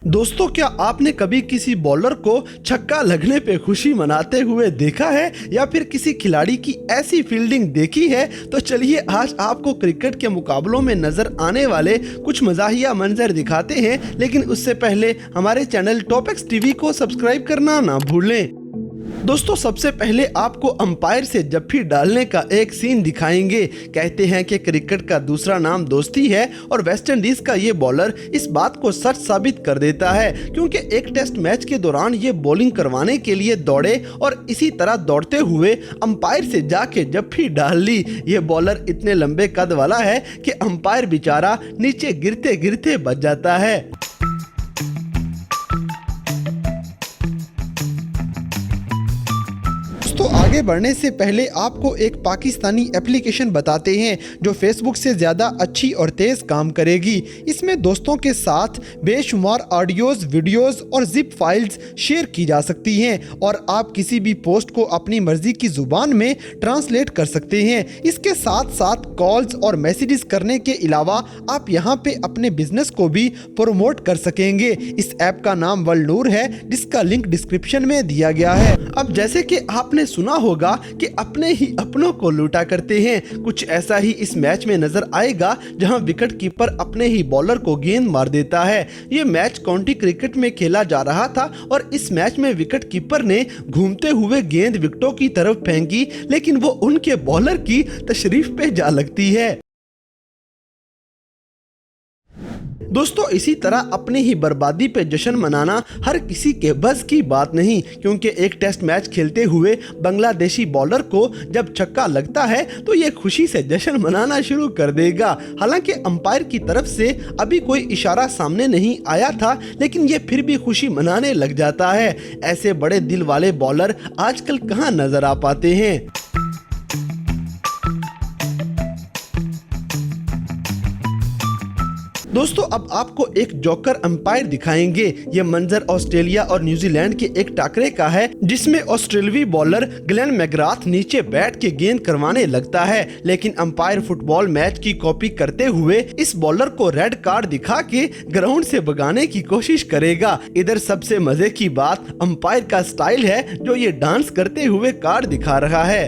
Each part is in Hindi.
दोस्तों, क्या आपने कभी किसी बॉलर को छक्का लगने पे खुशी मनाते हुए देखा है या फिर किसी खिलाड़ी की ऐसी फील्डिंग देखी है? तो चलिए आज आपको क्रिकेट के मुकाबलों में नजर आने वाले कुछ मज़ाहिया मंजर दिखाते हैं, लेकिन उससे पहले हमारे चैनल टॉपिक्स टीवी को सब्सक्राइब करना ना भूलें। दोस्तों, सबसे पहले आपको अंपायर से जफ्फी डालने का एक सीन दिखाएंगे। कहते हैं कि क्रिकेट का दूसरा नाम दोस्ती है और वेस्ट इंडीज का ये बॉलर इस बात को सच साबित कर देता है, क्योंकि एक टेस्ट मैच के दौरान ये बॉलिंग करवाने के लिए दौड़े और इसी तरह दौड़ते हुए अंपायर से जाके जफ्फी डाल ली। ये बॉलर इतने लंबे कद वाला है कि अंपायर बेचारा नीचे गिरते गिरते बच जाता है। तो आगे बढ़ने से पहले आपको एक पाकिस्तानी एप्लीकेशन बताते हैं जो फेसबुक से ज़्यादा अच्छी और तेज़ काम करेगी। इसमें दोस्तों के साथ बेशुमार ऑडियोज़, वीडियोज़ और जिप फाइल्स शेयर की जा सकती हैं और आप किसी भी पोस्ट को अपनी मर्ज़ी की ज़ुबान में ट्रांसलेट कर सकते हैं। इसके साथ साथ कॉल्स और मैसेजेस करने के अलावा आप यहाँ पे अपने बिजनेस को भी प्रमोट कर सकेंगे। इस ऐप का नाम वलनूर है, जिसका लिंक डिस्क्रिप्शन में दिया गया है। अब जैसे कि आपने सुना होगा कि अपने ही अपनों को लूटा करते हैं, कुछ ऐसा ही इस मैच में नजर आएगा, जहां विकेट कीपर अपने ही बॉलर को गेंद मार देता है। ये मैच काउंटी क्रिकेट में खेला जा रहा था और इस मैच में विकेट कीपर ने घूमते हुए गेंद विकेटों की तरफ फेंकी, लेकिन वो उनके बॉलर की तशरीफ पे जा लगती है। दोस्तों, इसी तरह अपनी ही बर्बादी पे जश्न मनाना हर किसी के बस की बात नहीं, क्योंकि एक टेस्ट मैच खेलते हुए बांग्लादेशी बॉलर को जब छक्का लगता है तो ये खुशी से जश्न मनाना शुरू कर देगा। हालांकि अंपायर की तरफ से अभी कोई इशारा सामने नहीं आया था, लेकिन ये फिर भी खुशी मनाने लग जाता है। ऐसे बड़े दिल वाले बॉलर आजकल कहाँ नजर आ पाते हैं। दोस्तों, अब आपको एक जोकर अंपायर दिखाएंगे। ये मंजर ऑस्ट्रेलिया और न्यूजीलैंड के एक टाकरे का है, जिसमें ऑस्ट्रेलवी बॉलर ग्लेन मैकग्राथ नीचे बैठ के गेंद करवाने लगता है, लेकिन अंपायर फुटबॉल मैच की कॉपी करते हुए इस बॉलर को रेड कार्ड दिखा के ग्राउंड से भगाने की कोशिश करेगा। इधर सबसे मजे की बात अंपायर का स्टाइल है, जो ये डांस करते हुए कार्ड दिखा रहा है।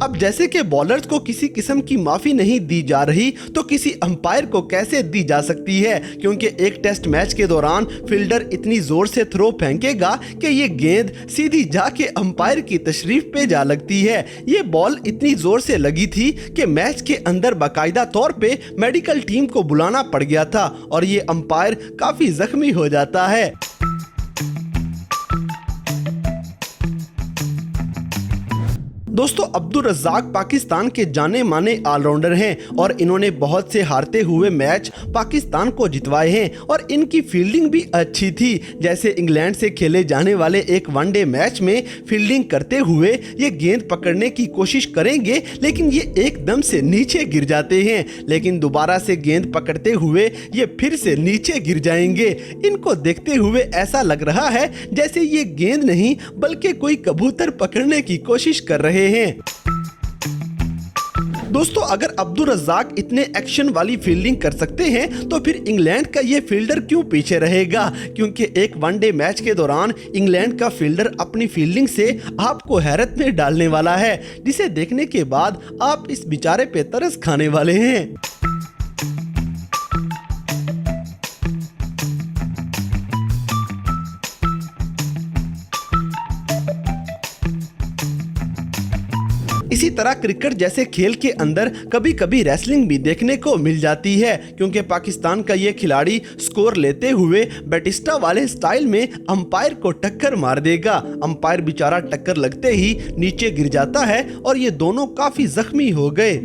अब जैसे कि बॉलर्स को किसी किस्म की माफी नहीं दी जा रही, तो किसी अंपायर को कैसे दी जा सकती है, क्योंकि एक टेस्ट मैच के दौरान फील्डर इतनी जोर से थ्रो फेंकेगा कि ये गेंद सीधी जाके अंपायर की तशरीफ पे जा लगती है। ये बॉल इतनी जोर से लगी थी कि मैच के अंदर बाकायदा तौर पे मेडिकल टीम को बुलाना पड़ गया था और ये अंपायर काफी जख्मी हो जाता है। दोस्तों, अब्दुल रज़ाक पाकिस्तान के जाने माने ऑलराउंडर हैं और इन्होंने बहुत से हारते हुए मैच पाकिस्तान को जितवाए हैं और इनकी फील्डिंग भी अच्छी थी। जैसे इंग्लैंड से खेले जाने वाले एक वनडे मैच में फील्डिंग करते हुए ये गेंद पकड़ने की कोशिश करेंगे, लेकिन ये एकदम से नीचे गिर जाते हैं, लेकिन दोबारा से गेंद पकड़ते हुए ये फिर से नीचे गिर जाएंगे। इनको देखते हुए ऐसा लग रहा है जैसे ये गेंद नहीं बल्कि कोई कबूतर पकड़ने की कोशिश कर रहे हैं। दोस्तों, अगर अब्दुल रज़ाक इतने एक्शन वाली फील्डिंग कर सकते हैं तो फिर इंग्लैंड का ये फील्डर क्यों पीछे रहेगा, क्योंकि एक वनडे मैच के दौरान इंग्लैंड का फील्डर अपनी फील्डिंग से आपको हैरत में डालने वाला है, जिसे देखने के बाद आप इस बेचारे पे तरस खाने वाले हैं। इसी तरह क्रिकेट जैसे खेल के अंदर कभी कभी रेसलिंग भी देखने को मिल जाती है, क्योंकि पाकिस्तान का ये खिलाड़ी स्कोर लेते हुए बैटिस्टा वाले स्टाइल में अंपायर को टक्कर मार देगा। अंपायर बेचारा टक्कर लगते ही नीचे गिर जाता है और ये दोनों काफी जख्मी हो गए।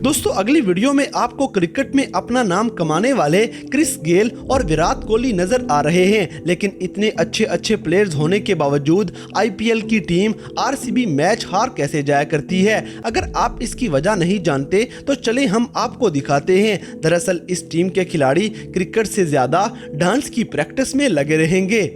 दोस्तों अगली वीडियो में आपको क्रिकेट में अपना नाम कमाने वाले क्रिस गेल और विराट कोहली नजर आ रहे हैं, लेकिन इतने अच्छे प्लेयर्स होने के बावजूद आईपीएल की टीम आरसीबी मैच हार कैसे जाया करती है। अगर आप इसकी वजह नहीं जानते तो चले हम आपको दिखाते हैं। दरअसल इस टीम के खिलाड़ी क्रिकेट से ज्यादा डांस की प्रैक्टिस में लगे रहेंगे।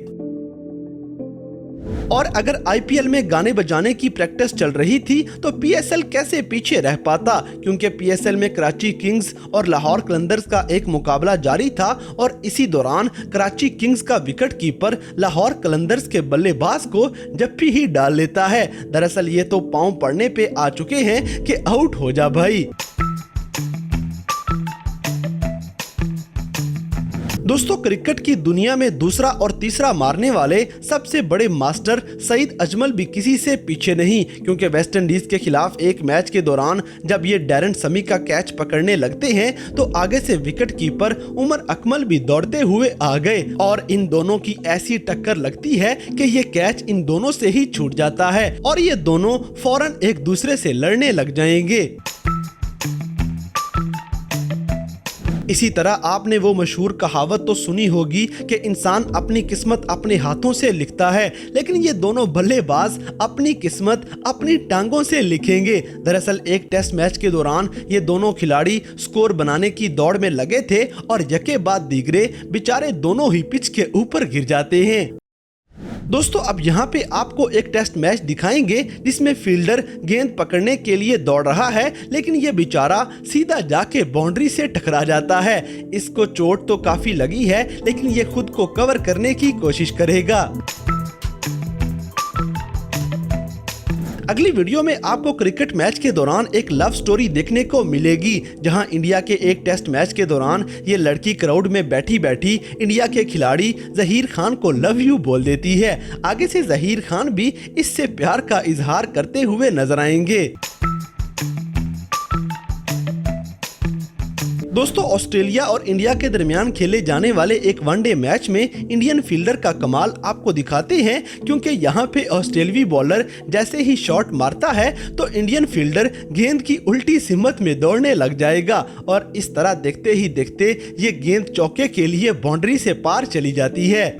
और अगर आईपीएल में गाने बजाने की प्रैक्टिस चल रही थी तो पीएसएल कैसे पीछे रह पाता, क्योंकि पीएसएल में कराची किंग्स और लाहौर कलंदर्स का एक मुकाबला जारी था और इसी दौरान कराची किंग्स का विकेट कीपर लाहौर कलंदर्स के बल्लेबाज को जप्फी ही डाल लेता है। दरअसल ये तो पांव पड़ने पे आ चुके हैं कि आउट हो जा भाई। दोस्तों क्रिकेट की दुनिया में दूसरा और तीसरा मारने वाले सबसे बड़े मास्टर सईद अजमल भी किसी से पीछे नहीं, क्योंकि वेस्ट इंडीज के खिलाफ एक मैच के दौरान जब ये डैरन समी का कैच पकड़ने लगते हैं तो आगे से विकेट कीपर उमर अकमल भी दौड़ते हुए आ गए और इन दोनों की ऐसी टक्कर लगती है कि ये कैच इन दोनों से ही छूट जाता है और ये दोनों फौरन एक दूसरे से लड़ने लग जाएंगे। इसी तरह आपने वो मशहूर कहावत तो सुनी होगी कि इंसान अपनी किस्मत अपने हाथों से लिखता है, लेकिन ये दोनों बल्लेबाज अपनी किस्मत अपनी टांगों से लिखेंगे। दरअसल एक टेस्ट मैच के दौरान ये दोनों खिलाड़ी स्कोर बनाने की दौड़ में लगे थे और यके बाद दीगरे बेचारे दोनों ही पिच के ऊपर गिर जाते हैं। दोस्तों अब यहाँ पे आपको एक टेस्ट मैच दिखाएंगे जिसमें फील्डर गेंद पकड़ने के लिए दौड़ रहा है, लेकिन ये बेचारा सीधा जाके बाउंड्री से टकरा जाता है। इसको चोट तो काफी लगी है, लेकिन ये खुद को कवर करने की कोशिश करेगा। अगली वीडियो में आपको क्रिकेट मैच के दौरान एक लव स्टोरी देखने को मिलेगी, जहां इंडिया के एक टेस्ट मैच के दौरान ये लड़की क्राउड में बैठी बैठी इंडिया के खिलाड़ी जहीर खान को लव यू बोल देती है। आगे से जहीर खान भी इससे प्यार का इजहार करते हुए नजर आएंगे। दोस्तों ऑस्ट्रेलिया और इंडिया के दरमियान खेले जाने वाले एक वनडे मैच में इंडियन फील्डर का कमाल आपको दिखाते हैं, क्योंकि यहाँ पे ऑस्ट्रेलियाई बॉलर जैसे ही शॉट मारता है तो इंडियन फील्डर गेंद की उल्टी सिमत में दौड़ने लग जाएगा और इस तरह देखते ही देखते ये गेंद चौके के लिए बाउंड्री से पार चली जाती है।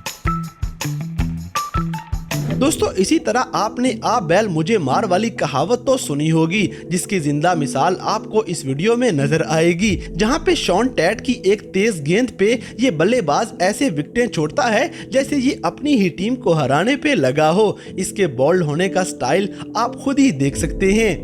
दोस्तों इसी तरह आपने आ बैल मुझे मार वाली कहावत तो सुनी होगी, जिसकी जिंदा मिसाल आपको इस वीडियो में नजर आएगी, जहां पे शॉन टैट की एक तेज गेंद पे ये बल्लेबाज ऐसे विकेटें छोड़ता है जैसे ये अपनी ही टीम को हराने पे लगा हो। इसके बोल्ड होने का स्टाइल आप खुद ही देख सकते हैं।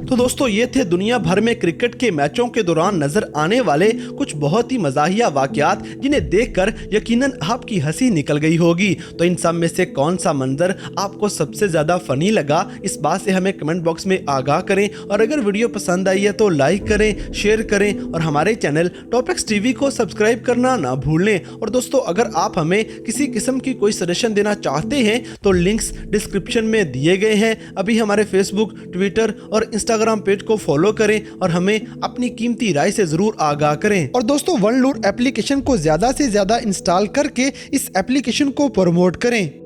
तो दोस्तों ये थे दुनिया भर में क्रिकेट के मैचों के दौरान नजर आने वाले कुछ बहुत ही मजाहिया वाकयात, जिन्हें देखकर यकीनन आपकी हंसी निकल गई होगी। तो इन सब में से कौन सा मंजर आपको सबसे ज्यादा फनी लगा, इस बात से हमें कमेंट बॉक्स में आगाह करें। और अगर वीडियो पसंद आई है तो लाइक करें, शेयर करें और हमारे चैनल टॉपिक्स टीवी को सब्सक्राइब करना ना भूलें। और दोस्तों अगर आप हमें किसी किस्म की कोई सजेशन देना चाहते हैं तो लिंक्स डिस्क्रिप्शन में दिए गए हैं। अभी हमारे फेसबुक, ट्विटर और इंस्टाग्राम पेज को फॉलो करें और हमें अपनी कीमती राय से जरूर आगाह करें। और दोस्तों वन लूर एप्लीकेशन को ज्यादा से ज्यादा इंस्टॉल करके इस एप्लीकेशन को प्रमोट करें।